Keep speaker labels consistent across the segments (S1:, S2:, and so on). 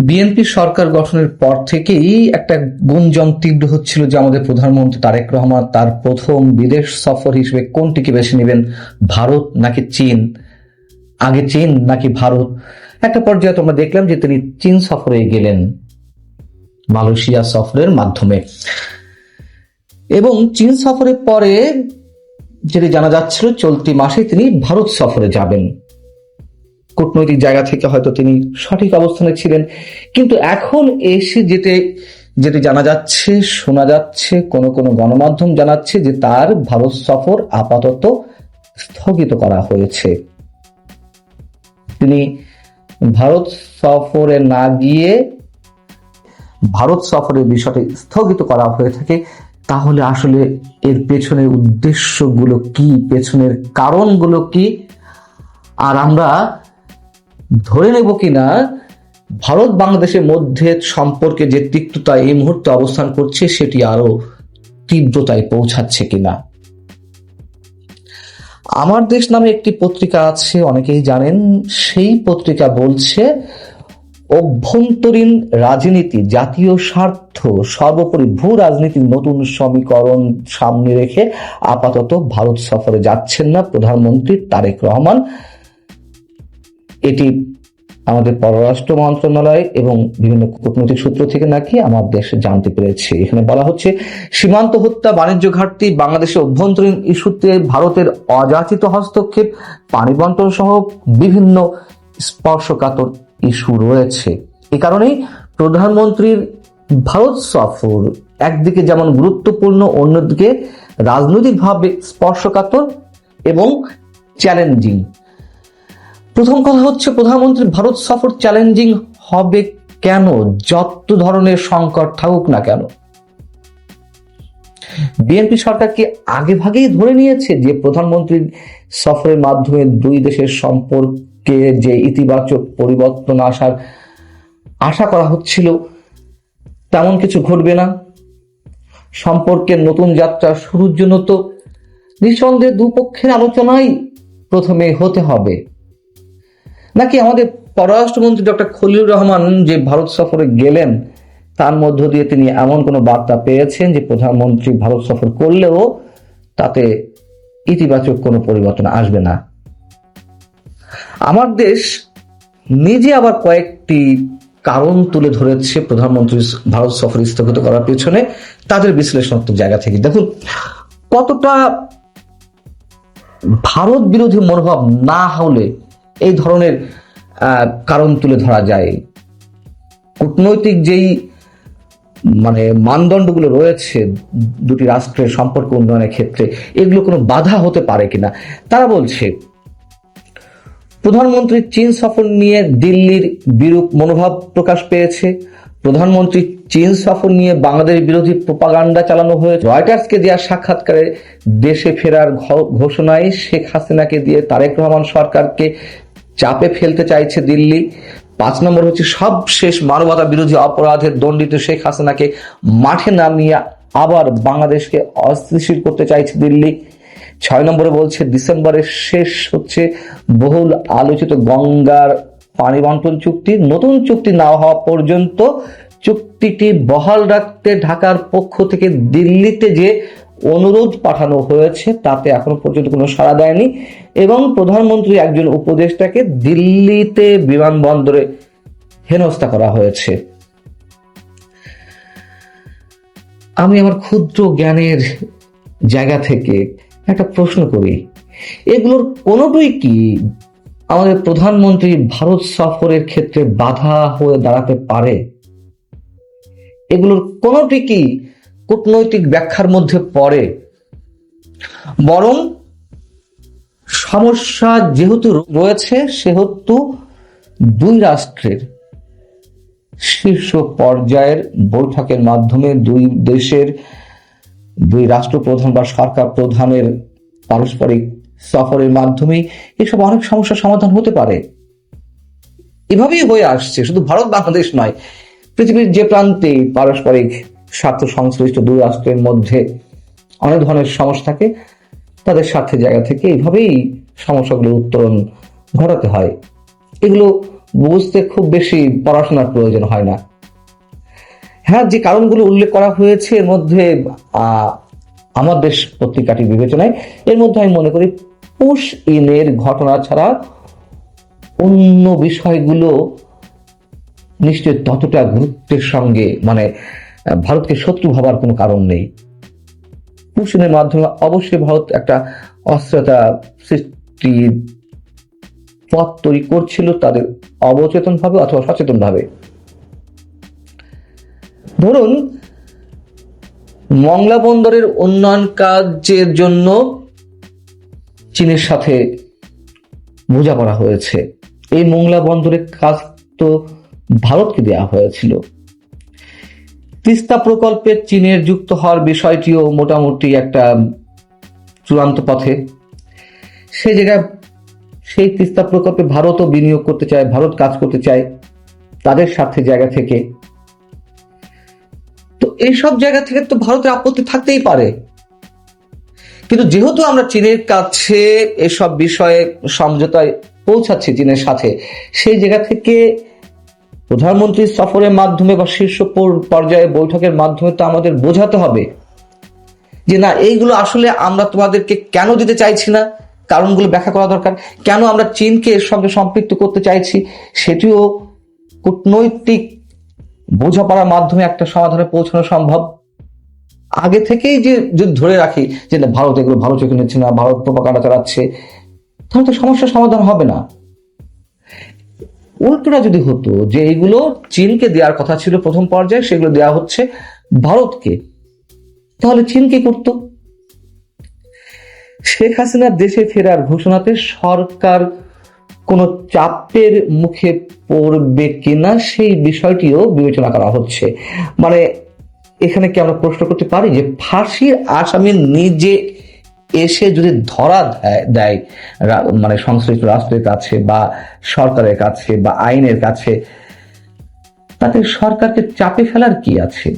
S1: BNP সরকার গঠনের পর থেকেই একটা গুঞ্জন তীব্র হচ্ছিল যে আমাদের প্রধানমন্ত্রী তারেক রহমান তার প্রথম বিদেশ সফর হিসেবে কোনটিকে বেছে নেবেন, ভারত নাকি চীন, আগে চীন নাকি ভারত। একটা পর্যায়ে তোমরা দেখলাম যে তিনি চীন সফরে গেলেন মালয়েশিয়া সফরের মাধ্যমে, এবং চীন সফরের পরে যেটি জানা যাচ্ছিল চলতি মাসে তিনি ভারত সফরে যাবেন। কূটনৈতিক জায়গা থেকে হয়তো তিনি সঠিক অবস্থানে ছিলেন, কিন্তু এখন এসে যেটি জানা যাচ্ছে, শোনা যাচ্ছে, কোন কোন গণমাধ্যম জানাচ্ছে যে তার ভারত সফর আপাতত স্থগিত করা হয়েছে। তিনি ভারত সফরে না গিয়ে ভারত সফরের বিষয়টি স্থগিত করা হয়ে থাকে, তাহলে আসলে এর পেছনের উদ্দেশ্যগুলো কি, পেছনের কারণগুলো কি, আর আমরা ধরে নেব কিনা ভারত বাংলাদেশের মধ্যে সম্পর্কে যে তিক্ততা এই মুহূর্তে অবস্থান করছে সেটি আরো তীব্রতায় পৌঁছাচ্ছে কিনা। আমার দেশ নামে একটি পত্রিকা আছে, অনেকেই জানেন। সেই পত্রিকা বলছে অভ্যন্তরীণ রাজনীতি, জাতীয় স্বার্থ সর্বোপরি ভূ রাজনীতির নতুন সমীকরণ সামনে রেখে আপাতত ভারত সফরে যাচ্ছেন না প্রধানমন্ত্রী তারেক রহমান। এটি আমাদের পররাষ্ট্র মন্ত্রণালয় এবং বিভিন্ন কূটনৈতিক সূত্র থেকে নাকি আমার দেশ জানতে পেরেছে। এখানে বলা হচ্ছে, সীমান্ত হত্যা, বাণিজ্য ঘাটতি, বাংলাদেশের অভ্যন্তরীণ ইস্যুতে ভারতের অযাচিত হস্তক্ষেপ, পানি বন্টন সহ বিভিন্ন স্পর্শকাতর ইস্যু রয়েছে। এ কারণেই প্রধানমন্ত্রীর ভারত সফর একদিকে যেমন গুরুত্বপূর্ণ, অন্যদিকে রাজনৈতিকভাবে স্পর্শকাতর এবং চ্যালেঞ্জিং। প্রথম কথা হচ্ছে, প্রধানমন্ত্রীর ভারত সফর চ্যালেঞ্জিং হবে কেন? যত ধরনের সংকট থাকুক না কেন, বিএনপি সরকার কি আগে ভাগেই ধরে নিয়েছে যে প্রধানমন্ত্রীর সফরের মাধ্যমে দুই দেশের সম্পর্কে যে ইতিবাচক পরিবর্তন আসার আশা করা হচ্ছিল তেমন কিছু ঘটবে না? সম্পর্কের নতুন যাত্রা শুরুর জন্য তো নিঃসন্দেহে দুপক্ষের আলোচনাই প্রথমে হতে হবে, নাকি আমাদের পররাষ্ট্রমন্ত্রী ডক্টর খলিলুর রহমান যে ভারত সফরে গেলেন তার মধ্য দিয়ে তিনি এমন কোনো বার্তা পেয়েছেন যে প্রধানমন্ত্রী ভারত সফর করলেও তাতে ইতিবাচক কোনো পরিবর্তন আসবে না? আমার দেশ নিজে আবার কয়েকটি কারণ তুলে ধরেছে প্রধানমন্ত্রী ভারত সফর স্থগিত করার পেছনে তাদের বিশ্লেষণাত্মক জায়গা থেকে। দেখুন কতটা ভারত বিরোধী মনোভাব না হলে এই ধরনের কারণ তুলে ধরা যায়। কূটনৈতিক যেই মানদণ্ডগুলো রয়েছে দুটি রাষ্ট্রের সম্পর্ক উন্নয়নের ক্ষেত্রে, এগুলো কোনো বাধা হতে পারে কিনা। তারা বলছে, প্রধানমন্ত্রীর চীন সফর নিয়ে দিল্লির বিরূপ মনোভাব প্রকাশ পেয়েছে। প্রধানমন্ত্রী চীন সফর নিয়ে বাংলাদেশ বিরোধী প্রোপাগান্ডা চালানো হয়েছে। রয়টার্সকে দেওয়া সাক্ষাৎকারে দেশে ফেরার ঘোষণায় শেখ হাসিনাকে দিয়ে তারেক রহমান সরকারকে চাপে ফেলতে চাইছে দিল্লি। 5 নম্বর হচ্ছে, সবশেষ মানবতা বিরোধী অপরাধের দণ্ডিত শেখ হাসিনাকে মাঠে নামিয়ে আবার বাংলাদেশকে অস্থিতিশীল করতে চাইছে দিল্লি। 6 নম্বরে বলছে, ডিসেম্বরের শেষ হচ্ছে বহুল আলোচিত গঙ্গার পানি বন্টন চুক্তি, নতুন চুক্তি না হওয়া পর্যন্ত চুক্তিটি বহাল রাখতে ঢাকার পক্ষ থেকে দিল্লিতে যে অনুরোধ পাঠানো হয়েছে তাতে এখনো পর্যন্ত কোনো সাড়া দেয়নি, এবং প্রধানমন্ত্রী একজন উপদেষ্টাকে দিল্লিতে বিমানবন্দরে হেনস্থা করা হয়েছে। আমি আমার ক্ষুদ্র জ্ঞানের জায়গা থেকে একটা প্রশ্ন করি, এগুলোর কোনোটাই কি আমাদের প্রধানমন্ত্রী ভারত সফরের ক্ষেত্রে বাধা হয়ে দাঁড়াতে পারে? এগুলোর কোনোটি কি কূটনৈতিক ব্যাখ্যার মধ্যে পড়ে? বরং সমস্যা যেহেতু রয়েছে সেহেতু দুই রাষ্ট্রের শীর্ষ পর্যায়ের বৈঠকের মাধ্যমে দুই দেশের দুই রাষ্ট্রপ্রধান বা সরকার প্রধানের পারস্পরিক সফরের মাধ্যমে এসব অনেক সমস্যার সমাধান হতে পারে। এভাবেই হয়ে আসছে, শুধু ভারত বাংলাদেশ নয়, পৃথিবীর যে প্রান্তে পারস্পরিক স্বার্থ সংশ্লিষ্ট দুই রাষ্ট্রের মধ্যে অনেক ধরনের সমস্যা থাকে, তাদের স্বার্থের জায়গা থেকে এইভাবেই সমস্যাগুলোর উত্তরণ ঘটাতে হয়। এগুলো বুঝতে খুব বেশি পড়াশোনার প্রয়োজন হয় না। হ্যাঁ, যে কারণগুলো উল্লেখ করা হয়েছে এর মধ্যে আমার দেশ পত্রিকাটির বিবেচনায় এর মধ্যে আমি মনে করি পুশ ইনের ঘটনা ছাড়া অন্য বিষয়গুলো নিশ্চয় ততটা গুরুত্বের সঙ্গে ভারতকে শত্রু ভাবার কোনো কারণ নেই। পুশ ইনের মাধ্যমে অবশ্যই ভারত একটা অস্থিরতা সৃষ্টির পথ তৈরি করছিল তাদের অবচেতন ভাবে অথবা সচেতন ভাবে। ধরুন, মংলা বন্দরের উন্নয়ন কাজের জন্য চীনের সাথে বোঝাপড়া হয়েছে। এই মংলা বন্দরের কাজ তো ভারতকে দেওয়া হয়েছিল। তিস্তা প্রকল্পে চীনের যুক্ত হওয়ার বিষয়টিও মোটামুটি একটা চূড়ান্ত পথে। সেই জায়গায় সেই তিস্তা প্রকল্পে ভারতও বিনিয়োগ করতে চায়, ভারত কাজ করতে চায় তাদের স্বার্থের জায়গা থেকে। তো এইসব জায়গা থেকে তো ভারতের আপত্তি থাকতেই পারে, কিন্তু যেহেতু আমরা চীনের কাছে এসব বিষয়ে সমঝোতায় পৌঁছাচ্ছি চীনের সাথে, সেই জায়গা থেকে প্রধানমন্ত্রীর সফরের মাধ্যমে বা শীর্ষ পর্যায়ে বৈঠকের মাধ্যমে তো আমাদের বোঝাতে হবে যে না, এইগুলো আসলে আমরা তোমাদেরকে কেন দিতে চাইছি না, কারণগুলো ব্যাখ্যা করা দরকার। কেন আমরা চীনকে এর সঙ্গে সম্পৃক্ত করতে চাইছি সেটিও কূটনৈতিক বোঝাপড়ার মাধ্যমে একটা সমাধানে পৌঁছানো সম্ভব। আগে থেকেই যে যদি ধরে রাখি যে না, ভারত এগুলো ভালো চোখে নিচ্ছে না, ভারত প্রোপাগান্ডা চালাচ্ছে, তাহলে তো সমস্যার সমাধান হবে না। উল্টোটা যদি হতো যে এইগুলো চীনকে দেওয়ার কথা ছিল প্রথম পর্যায়ে, সেগুলো দেওয়া হচ্ছে ভারতকে, তাহলে চীন কি করত? শেখ হাসিনার দেশে ফেরার ঘোষণাতে সরকার কোনো চাপের মুখে পড়বে কিনা সেই বিষয়টিও বিবেচনা করা হচ্ছে। এখানে কি আমরা প্রশ্ন করতে পারি যে ফাঁসির আসামি নিজে এসে যদি ধরা দেয় সংশ্লিষ্ট রাষ্ট্রের কাছে বা সরকারের কাছে বা আইনের কাছে, তাতে সরকারকে চাপে ফেলার কি আছে?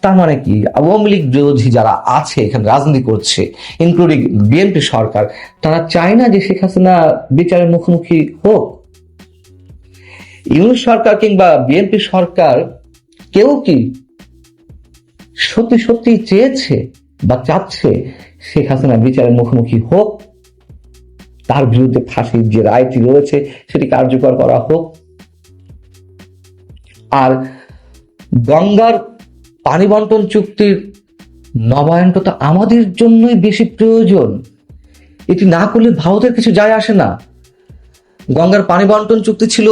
S1: তার মানে কি আওয়ামী লীগ বিরোধী যারা আছে এখানে রাজনীতি করছে, ইনক্লুডিং বিএনপি সরকার, তারা চায় না যে শেখ হাসিনা বিচারের মুখোমুখি হোক? ইউনূস সরকার কিংবা বিএনপি সরকার কেউ কি সত্যি সত্যি চেয়েছে বা চাচ্ছে শেখ হাসিনা বিচারের মুখোমুখি হোক, তার বিরুদ্ধে ফাঁসির যে রায়টি রয়েছে সেটি কার্যকর করা হোক? আর গঙ্গার পানি বন্টন চুক্তির নবায়নটা তো আমাদের জন্যই বেশি প্রয়োজন। এটি না করলে ভারতের কিছু যায় আসে না। গঙ্গার পানি বন্টন চুক্তি ছিল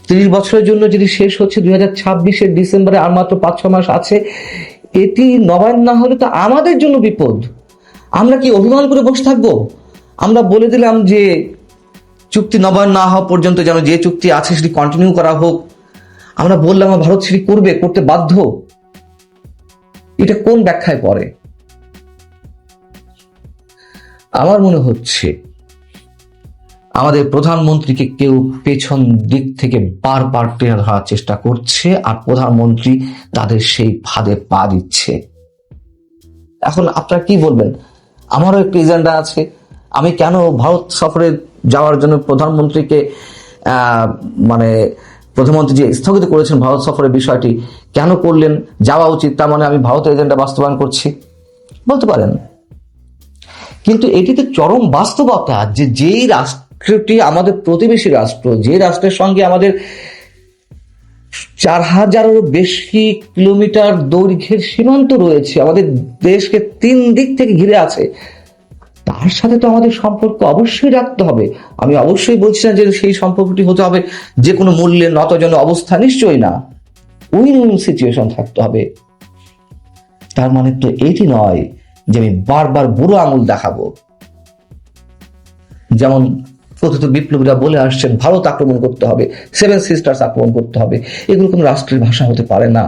S1: 30 বছরের জন্য, যদি শেষ হচ্ছে 2026-এর ডিসেম্বরে, আর মাত্র 5-6 মাস আছে। এটি নবায়ন না হলে তো আমাদের জন্য বিপদ। আমরা কি অভিমান করে বসে থাকবো? আমরা বলে দিলাম যে চুক্তি নবায়ন না হওয়া পর্যন্ত যেন যে চুক্তি আছে সেটি কন্টিনিউ করা হোক। আমরা বললাম ভারত সেটি করতে বাধ্য। এটা কোন ব্যাখ্যায় পড়ে? আমার মনে হচ্ছে আমাদের প্রধানমন্ত্রীকে কেউ পেছন দিক থেকে বারবার টেনে ধরার চেষ্টা করছে, আর প্রধানমন্ত্রী তাদের সেই ফাঁদে পা দিচ্ছে। এখন আপনারা কি বলবেন? আমারও একটি এজেন্ডা আছে। আমি কেন ভারত সফরে যাওয়ার জন্য প্রধানমন্ত্রীকে প্রধানমন্ত্রী যে স্থগিত করেছেন ভারত সফরের বিষয়টি কেন করলেন, যাওয়া উচিত, তার মানে আমি ভারতের এজেন্ডা বাস্তবায়ন করছি বলতে পারেন। কিন্তু এটিতে চরম বাস্তবতা যে যেই রাষ্ট্রটি আমাদের প্রতিবেশী রাষ্ট্র, যে রাষ্ট্রের সঙ্গে আমাদের 4000-এরও বেশি কিলোমিটার দৈর্ঘ্যের সীমান্ত রয়েছে, আমাদের দেশকে 3 দিক থেকে ঘিরে আছে, তার সাথে তো আমাদের সম্পর্ক অবশ্যই রাখতে হবে। আমি অবশ্যই বলছি না যে সেই সম্পর্কটি হতে হবে যে কোনো মূল্যে নতজন অবস্থা, নিশ্চয়ই না। উইন উইন সিচুয়েশন থাকতে হবে। তার মানে তো এটি নয় যে আমি বারবার বুড়ো আঙুল দেখাবো, যেমন কথিত বিপ্লবীরা বলে আসছেন ভারত আক্রমণ করতে হবে, 7 সিস্টার্স আক্রমণ করতে হবে। এগুলো কোনো রাষ্ট্রের ভাষা হতে পারে না।